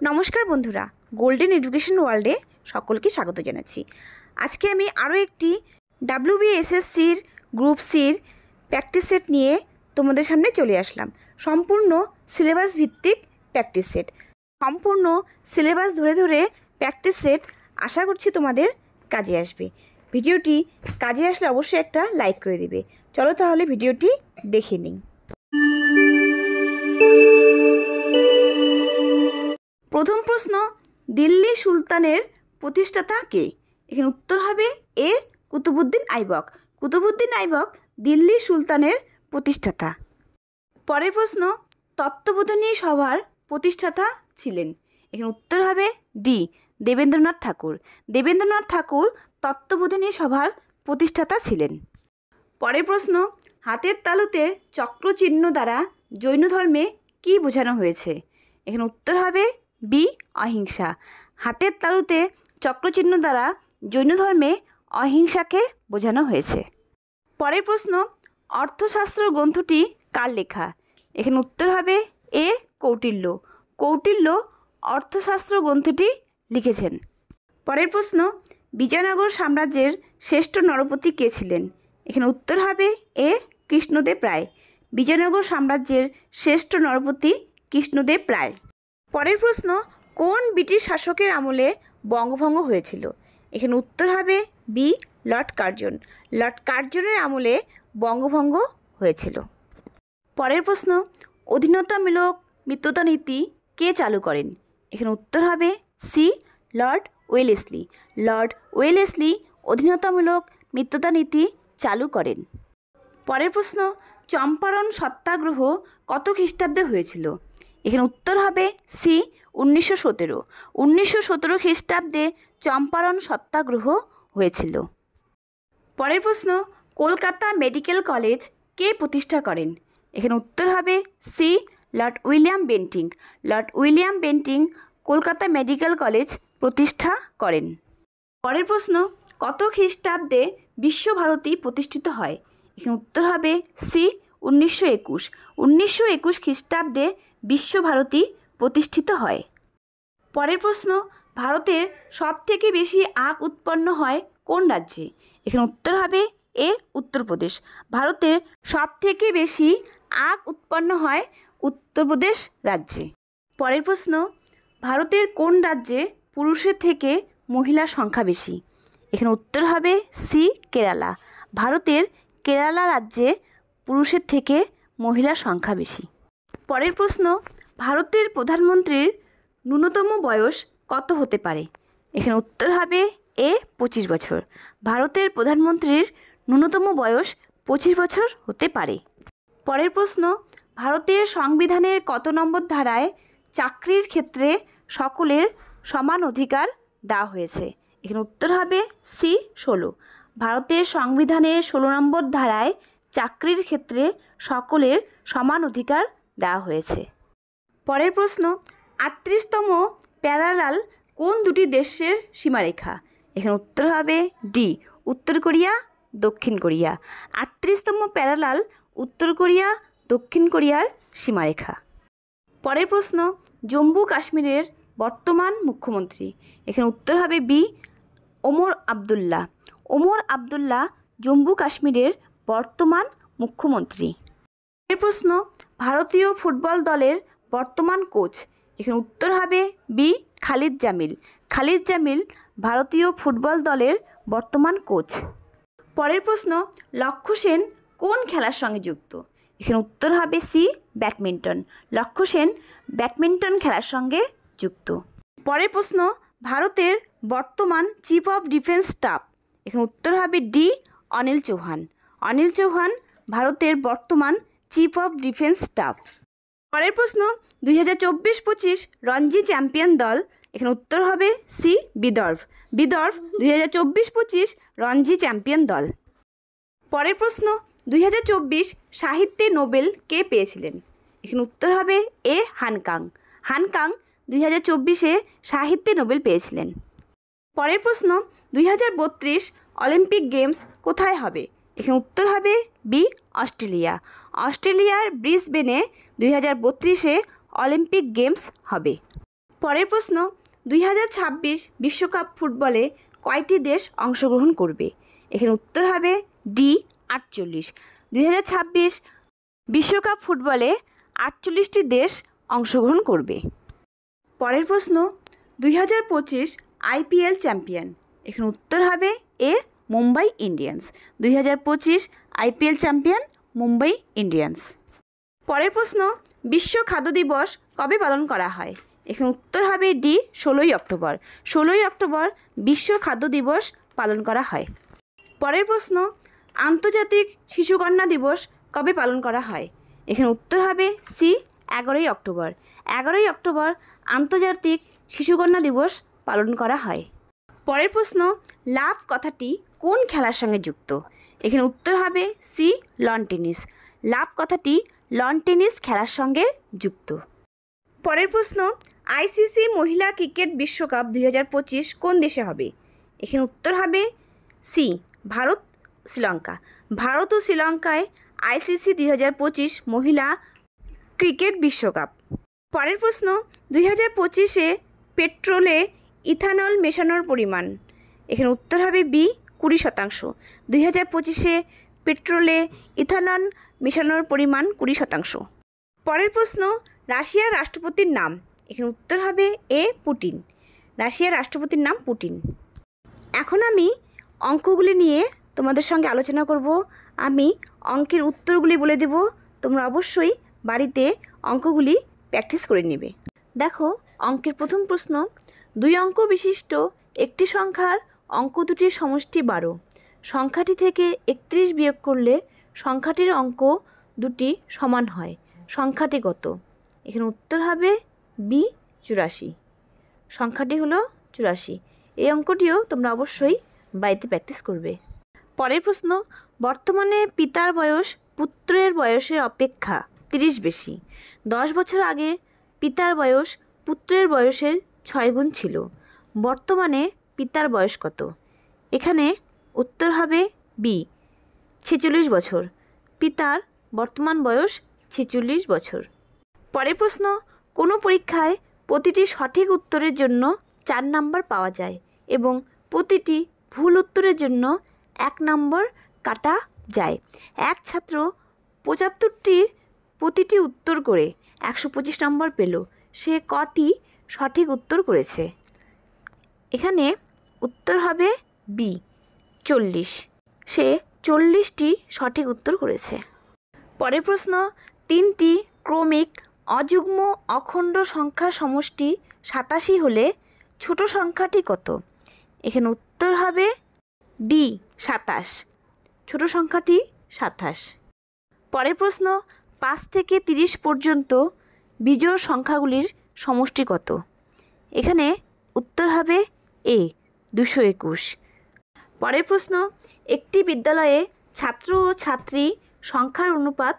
নমস্কার বন্ধুরা, golden education ওয়ার্ল্ডে সকলকে স্বাগত জানাচ্ছি। আজকে আমি আরও একটি WBSSCর গ্রুপ সির প্র্যাকটিস সেট নিয়ে তোমাদের সামনে চলে আসলাম। সম্পূর্ণ সিলেবাস ভিত্তিক প্র্যাকটিস সেট, সম্পূর্ণ সিলেবাস ধরে ধরে প্র্যাকটিস সেট। আশা করছি তোমাদের কাজে আসবে। ভিডিওটি কাজে আসলে অবশ্যই একটা লাইক করে দিবে। চলো তাহলে ভিডিওটি দেখে নিই। প্রথম প্রশ্ন, দিল্লি সুলতানের প্রতিষ্ঠাতা কে? এখানে উত্তর হবে এ কুতুবউদ্দিন আইবক। কুতুবউদ্দিন আইবক দিল্লি সুলতানের প্রতিষ্ঠাতা। পরের প্রশ্ন, তত্ত্ববোধিনী সভার প্রতিষ্ঠাতা ছিলেন? এখানে উত্তর হবে ডি দেবেন্দ্রনাথ ঠাকুর। দেবেন্দ্রনাথ ঠাকুর তত্ত্ববোধিনী সভার প্রতিষ্ঠাতা ছিলেন। পরের প্রশ্ন, হাতের তালুতে চক্র চিহ্ন দ্বারা জৈন ধর্মে কী বোঝানো হয়েছে? এখানে উত্তর হবে বি অহিংসা। হাতের তালুতে চক্রচিহ্ন দ্বারা জৈন ধর্মে অহিংসাকে বোঝানো হয়েছে। পরের প্রশ্ন, অর্থশাস্ত্র গ্রন্থটি কার লেখা? এখানে উত্তর হবে এ কৌটিল্য। কৌটিল্য অর্থশাস্ত্র গ্রন্থটি লিখেছেন। পরের প্রশ্ন, বিজয়নগর সাম্রাজ্যের শ্রেষ্ঠ নরপতি কে ছিলেন? এখানে উত্তর হবে এ কৃষ্ণদেব রায়। বিজয়নগর সাম্রাজ্যের শ্রেষ্ঠ নরপতি কৃষ্ণদেব রায়। পরের প্রশ্ন, কোন ব্রিটিশ শাসকের আমলে বঙ্গভঙ্গ হয়েছিল? এখানে উত্তর হবে বি লর্ড কার্জন। লর্ড কার্জনের আমলে বঙ্গভঙ্গ হয়েছিল। পরের প্রশ্ন, অধীনতামূলক মিত্রতা নীতি কে চালু করেন? এখানে উত্তর হবে C Lord Wellesley. Lord Wellesley অধীনতামূলক মিত্রতা নীতি চালু করেন। পরের প্রশ্ন, চম্পারণ সত্যাগ্রহ কত খ্রিস্টাব্দে হয়েছিল? এখানে উত্তর হবে সি 1917। 1917 খ্রিস্টাব্দে চম্পারণ সত্যাগ্রহ হয়েছিল। পরের প্রশ্ন, কলকাতা মেডিকেল কলেজ কে প্রতিষ্ঠা করেন? এখানে উত্তর হবে C lord William Bentinck. Lord William Bentinck Kolkata medical college প্রতিষ্ঠা করেন। পরের প্রশ্ন, কত খ্রিস্টাব্দে বিশ্বভারতী প্রতিষ্ঠিত হয়? এখানে উত্তর হবে সি 1921। 1921 খ্রিস্টাব্দে বিশ্বভারতী প্রতিষ্ঠিত হয়। পরের প্রশ্ন, ভারতের সবথেকে বেশি আখ উৎপন্ন হয় কোন রাজ্যে? এখানে উত্তর হবে এ উত্তরপ্রদেশ। ভারতের সবথেকে বেশি আখ উৎপন্ন হয় উত্তরপ্রদেশ রাজ্যে। পরের প্রশ্ন, ভারতের কোন রাজ্যে পুরুষের থেকে মহিলার সংখ্যা বেশি? এখানে উত্তর হবে সি কেরালা। ভারতের কেরালা রাজ্যে পুরুষের থেকে মহিলার সংখ্যা বেশি। পরের প্রশ্ন, ভারতের প্রধানমন্ত্রীর ন্যূনতম বয়স কত হতে পারে? এখানে উত্তর হবে এ 25 বছর। ভারতের প্রধানমন্ত্রীর ন্যূনতম বয়স 25 বছর হতে পারে। পরের প্রশ্ন, ভারতের সংবিধানের কত নম্বর ধারায় চাকরির ক্ষেত্রে সকলের সমান অধিকার দেওয়া হয়েছে? এখানে উত্তর হবে সি 16। ভারতের সংবিধানের 16 নম্বর ধারায় চাকরির ক্ষেত্রে সকলের সমান অধিকার দেওয়া হয়েছে। পরের প্রশ্ন, 38তম প্যারালাল কোন দুটি দেশের সীমারেখা? এখানে উত্তর হবে ডি উত্তর কোরিয়া দক্ষিণ কোরিয়া। 38তম প্যারালাল উত্তর কোরিয়া দক্ষিণ কোরিয়ার সীমারেখা। পরের প্রশ্ন, জম্মু কাশ্মীরের বর্তমান মুখ্যমন্ত্রী? এখানে উত্তর হবে বি ওমর আবদুল্লাহ। ওমর আবদুল্লাহ জম্মু কাশ্মীরের বর্তমান মুখ্যমন্ত্রী। এর প্রশ্ন, ভারতীয় ফুটবল দলের বর্তমান কোচ? এখানে উত্তর হবে বি খালিদ জামিল। খালিদ জামিল ভারতীয় ফুটবল দলের বর্তমান কোচ। পরের প্রশ্ন, লক্ষ্য সেন কোন খেলার সঙ্গে যুক্ত? এখানে উত্তর হবে সি ব্যাডমিন্টন। লক্ষ্য সেন ব্যাডমিন্টন খেলার সঙ্গে যুক্ত। পরের প্রশ্ন, ভারতের বর্তমান চিফ অফ ডিফেন্স স্টাফ? এখানে উত্তর হবে ডি অনিল চৌহান। অনিল চৌহান ভারতের বর্তমান চিফ অফ ডিফেন্স স্টাফ। পরের প্রশ্ন, 2024-25 রঞ্জি চ্যাম্পিয়ন দল? এখানে উত্তর হবে সি বিদর্ভ। বিদর্ভ 2024-25 রঞ্জি চ্যাম্পিয়ন দল। পরের প্রশ্ন, 2024 সাহিত্যে নোবেল কে পেয়েছিলেন? এখানে উত্তর হবে এ হানকাং। হানকাং 2024-এ সাহিত্যে নোবেল পেয়েছিলেন। পরের প্রশ্ন, 2032 অলিম্পিক গেমস কোথায় হবে? এখানে উত্তর হবে বি অস্ট্রেলিয়া। অস্ট্রেলিয়ার ব্রিসবেনে 2032-এ অলিম্পিক গেমস হবে। পরের প্রশ্ন, 2026 বিশ্বকাপ ফুটবলে কয়টি দেশ অংশগ্রহণ করবে? এখানে উত্তর হবে ডি 48। 2026 বিশ্বকাপ ফুটবলে 48টি দেশ অংশগ্রহণ করবে। পরের প্রশ্ন, 2025 IPL চ্যাম্পিয়ন? এখানে উত্তর হবে A Mumbai Indians. 2025 IPL champion Mumbai Indians. পরের প্রশ্ন, বিশ্ব খাদ্য দিবস কবে পালন করা হয়? এখানে উত্তর হবে ডি 16ই অক্টোবর। 16ই অক্টোবর বিশ্ব খাদ্য দিবস পালন করা হয়। পরের প্রশ্ন, আন্তর্জাতিক শিশুকন্যা দিবস কবে পালন করা হয়? এখানে উত্তর হবে সি 11ই অক্টোবর। 11ই অক্টোবর আন্তর্জাতিক শিশুকন্যা দিবস পালন করা হয়। পরের প্রশ্ন, লাভ কথাটি কোন খেলার সঙ্গে যুক্ত? এখানে উত্তর হবে সি লন টেনিস। লাভ কথাটি লন টেনিস খেলার সঙ্গে যুক্ত। পরের প্রশ্ন, ICC মহিলা ক্রিকেট বিশ্বকাপ 2025 কোন দেশে হবে? এখানে উত্তর হবে সি ভারত শ্রীলঙ্কা। ভারত ও শ্রীলঙ্কায় ICC 2025 মহিলা ক্রিকেট বিশ্বকাপ। পরের প্রশ্ন, 2025-এ পেট্রোলে ইথানল মেশানোর পরিমাণ? এখানে উত্তর হবে বি 20%। 2025-এ পেট্রোলে ইথানল মেশানোর পরিমাণ 20%। পরের প্রশ্ন, রাশিয়ার রাষ্ট্রপতির নাম? এখানে উত্তর হবে এ পুটিন। রাশিয়ার রাষ্ট্রপতির নাম পুটিন। এখন আমি অঙ্কগুলি নিয়ে তোমাদের সঙ্গে আলোচনা করব। আমি অঙ্কের উত্তরগুলি বলে দেব, তোমরা অবশ্যই বাড়িতে অঙ্কগুলি প্র্যাকটিস করে নেবে। দেখো, অঙ্কের প্রথম প্রশ্ন, 2 অঙ্ক বিশিষ্ট একটি সংখ্যার অঙ্ক দুটির সমষ্টি 12। সংখ্যাটি থেকে 31 বিয়োগ করলে সংখ্যাটির অঙ্ক দুটি সমান হয়। সংখ্যাটি কত? এখানে উত্তর হবে বি 84। সংখ্যাটি হলো 84। এই অঙ্কটিও তোমরা অবশ্যই বাড়িতে প্র্যাকটিস করবে। পরের প্রশ্ন, বর্তমানে পিতার বয়স পুত্রের বয়সের অপেক্ষা 30 বেশি। 10 বছর আগে পিতার বয়স পুত্রের বয়সের 6 গুণ ছিল। বর্তমানে পিতার বয়স কত? এখানে উত্তর হবে বি 46 বছর। পিতার বর্তমান বয়স 46 বছর। পরের প্রশ্ন, কোনো পরীক্ষায় প্রতিটি সঠিক উত্তরের জন্য 4 নাম্বার পাওয়া যায় এবং প্রতিটি ভুল উত্তরের জন্য 1 নাম্বার কাটা যায়। এক ছাত্র 75টির প্রতিটি উত্তর করে 125 নম্বর পেল। সে কটি সঠিক উত্তর করেছে? এখানে উত্তর হবে বি 40। সে 40টি সঠিক উত্তর করেছে। পরের প্রশ্ন, 3টি ক্রমিক অযুগ্ম অখণ্ড সংখ্যা সমষ্টি 87 হলে ছোট সংখ্যাটি কত? এখানে উত্তর হবে ডি 27। ছোট সংখ্যাটি 27। পরের প্রশ্ন, 5 থেকে 30 পর্যন্ত বিজোড় সংখ্যাগুলির সমষ্টি কত? এখানে উত্তর হবে এ 221। পরের প্রশ্ন, একটি বিদ্যালয়ে ছাত্র ও ছাত্রী সংখ্যার অনুপাত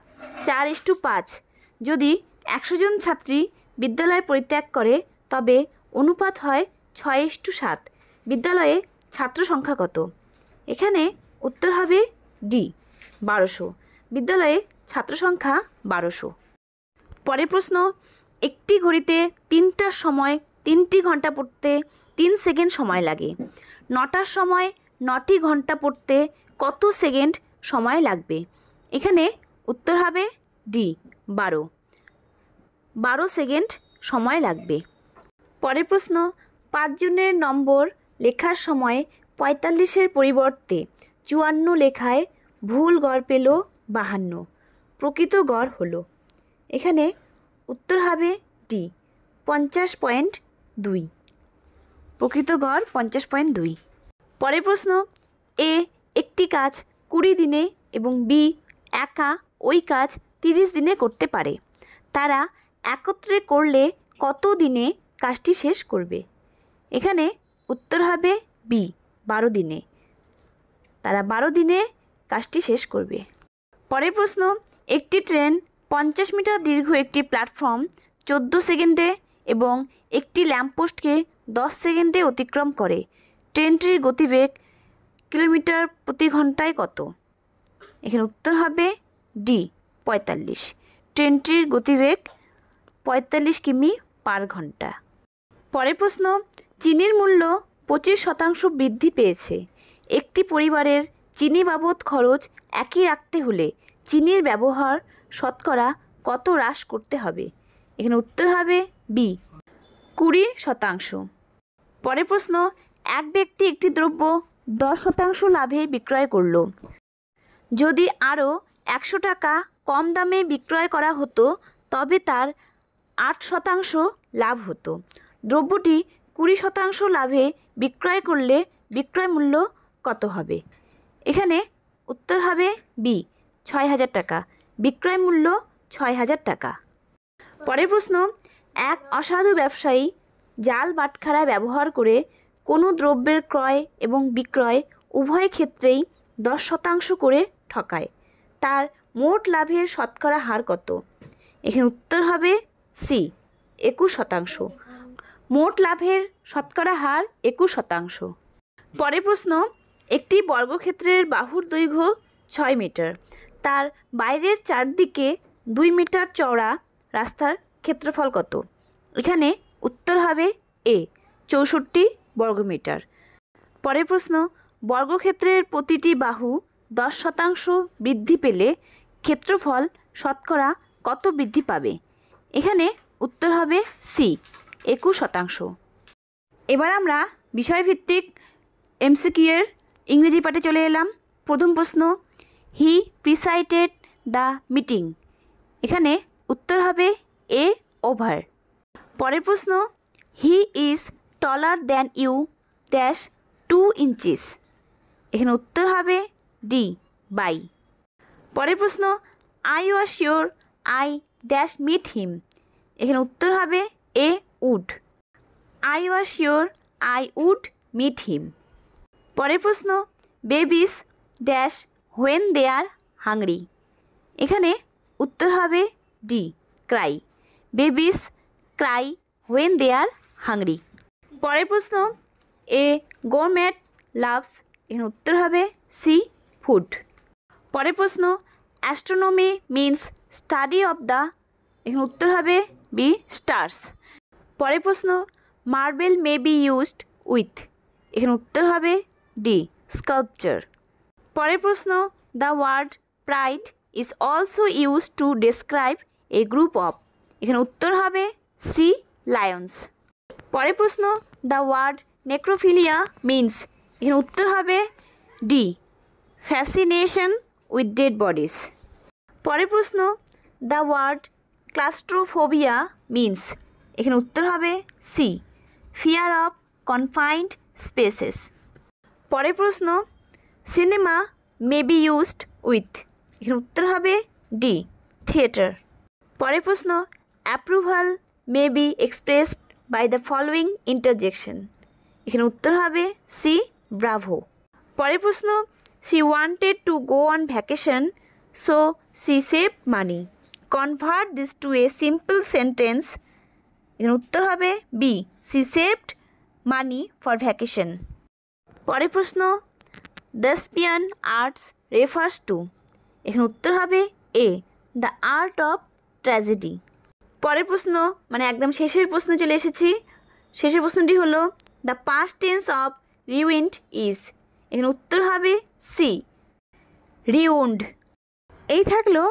4:5। যদি 100 জন ছাত্রী বিদ্যালয় পরিত্যাগ করে তবে অনুপাত হয় 6:7। বিদ্যালয়ে ছাত্র সংখ্যা কত? এখানে উত্তর হবে ডি 1200। বিদ্যালয়ে ছাত্র সংখ্যা 1200। পরের প্রশ্ন, একটি ঘড়িতে 3টার সময় 3টি ঘন্টা পড়তে 3 সেকেন্ড সময় লাগে। 9টার সময় 9টি ঘন্টা পড়তে কত সেকেন্ড সময় লাগবে? এখানে উত্তর হবে ডি 12 সেকেন্ড সময় লাগবে। পরের প্রশ্ন, 5 জনের নম্বর লেখার সময় 45-এর পরিবর্তে 54 লেখায় ভুল গড় পেল 52। প্রকৃত গড় হলো? এখানে উত্তর হবে ডি 50.2। প্রকৃত গড় 50.2। পরের প্রশ্ন, এ একটি কাজ 20 দিনে এবং বি একা ওই কাজ 30 দিনে করতে পারে। তারা একত্রে করলে কত দিনে কাজটি শেষ করবে? এখানে উত্তর হবে বি 12 দিনে। তারা 12 দিনে কাজটি শেষ করবে। পরের প্রশ্ন, একটি ট্রেন 50 মিটার দীর্ঘ একটি প্ল্যাটফর্ম 14 সেকেন্ডে এবং একটি ল্যাম্পপোস্টকে 10 সেকেন্ডে অতিক্রম করে। ট্রেনটির গতিবেগ কিলোমিটার প্রতি ঘন্টায় কত? এখানে উত্তর হবে ডি 45। ট্রেনটির গতিবেগ 45 কিমি পার ঘন্টা। পরের প্রশ্ন, চিনির মূল্য 25% বৃদ্ধি পেয়েছে। একটি পরিবারের চিনি বাবদ খরচ একই রাখতে হলে চিনির ব্যবহার শতকরা কত হ্রাস করতে হবে? এখানে উত্তর হবে বি, 20%। পরের প্রশ্ন, এক ব্যক্তি একটি দ্রব্য 10% লাভে বিক্রয় করল। যদি আরও 100 টাকা কম দামে বিক্রয় করা হতো তবে তার 8% লাভ হতো। দ্রব্যটি 20% লাভে বিক্রয় করলে বিক্রয় মূল্য কত হবে? এখানে উত্তর হবে বি, 6000 টাকা। বিক্রয় মূল্য 6000 টাকা। পরের প্রশ্ন, এক অসাধু ব্যবসায়ী জাল বাটখারা ব্যবহার করে কোনো দ্রব্যের ক্রয় এবং বিক্রয় উভয় ক্ষেত্রেই 10% করে ঠকায়। তার মোট লাভের শতকরা হার কত? এখানে উত্তর হবে সি, 21%। মোট লাভের শতকরা হার 21%। পরের প্রশ্ন, একটি বর্গক্ষেত্রের বাহুর দৈর্ঘ্য 6 মিটার। তার বাইরের চারদিকে 2 মিটার চওড়া রাস্তার ক্ষেত্রফল কত? এখানে উত্তর হবে এ, 64 বর্গমিটার। পরের প্রশ্ন, বর্গক্ষেত্রের প্রতিটি বাহু 10% বৃদ্ধি পেলে ক্ষেত্রফল শতকরা কত বৃদ্ধি পাবে? এখানে উত্তর হবে সি, 21%। এবার আমরা বিষয়ভিত্তিক এমসিকিউ এর ইংরেজি পাঠে চলে এলাম। প্রথম প্রশ্ন, হি প্রিসাইডেড দ্য মিটিং। এখানে উত্তর হবে এ, ওভার। পরের প্রশ্ন, he is taller than you dash 2 inches. এখানে উত্তর হবে ডি, বাই। পরের প্রশ্ন, I was sure I dash meet him. এখানে উত্তর হবে A, would. I was sure I would meet him. পরের প্রশ্ন, babies dash when they are hungry. এখানে উত্তর হবে D, cry. Babies cry when they are hungry. পরের প্রশ্ন, এ গোরম্যাট লাভস। এখানে উত্তর হবে সি, ফুড। পরের প্রশ্ন, astronomy means study of the. এখানে উত্তর হবে বি, স্টার্স। পরের প্রশ্ন, marble may be used with. এখানে উত্তর হবে ডি, স্কাল্পচার। পরের প্রশ্ন, the word pride is also use to describe a group of. এখানে উত্তর হবে সি, লায়ন্স। পরের প্রশ্ন, দ্য ওয়ার্ড নেক্রোফিলিয়া মিন্স। এখানে উত্তর হবে D, fascination with dead bodies. পরের প্রশ্ন, দ্য ওয়ার্ড ক্লাস্ট্রোফোবিয়া মিন্স। এখানে উত্তর হবে C, fear of confined spaces. পরের প্রশ্ন, cinema may be used with. এখানে উত্তর হবে ডি, থিয়েটার। পরের প্রশ্ন, approval may be expressed by the following interjection. এখানে উত্তর হবে সি, ব্রাভো। পরের প্রশ্ন, she wanted to go on vacation so she saved money. Convert this to a simple sentence. এখানে উত্তর হবে B, she saved money for vacation. পরের প্রশ্ন, thespian arts refers to. এখানে উত্তর হবে এ, the art of tragedy. পরের প্রশ্ন, মানে একদম শেষের প্রশ্ন চলে এসেছি। শেষের প্রশ্নটি হলো the past tense of rewind is. এখানে উত্তর হবে সি, রিউন্ড। এই থাকলো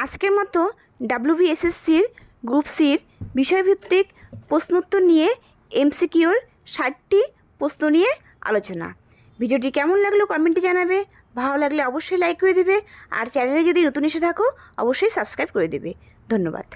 আজকের মতো WBSSCর গ্রুপ সির বিষয়ভিত্তিক প্রশ্নোত্তর নিয়ে এমসিকিউর 60টি প্রশ্ন নিয়ে আলোচনা। ভিডিওটি কেমন লাগলো কমেন্টে জানাবে। ভালো লাগলে অবশ্যই লাইক করে দেবে, আর চ্যানেলে যদি নতুন এসে থাকো অবশ্যই সাবস্ক্রাইব করে দেবে। ধন্যবাদ।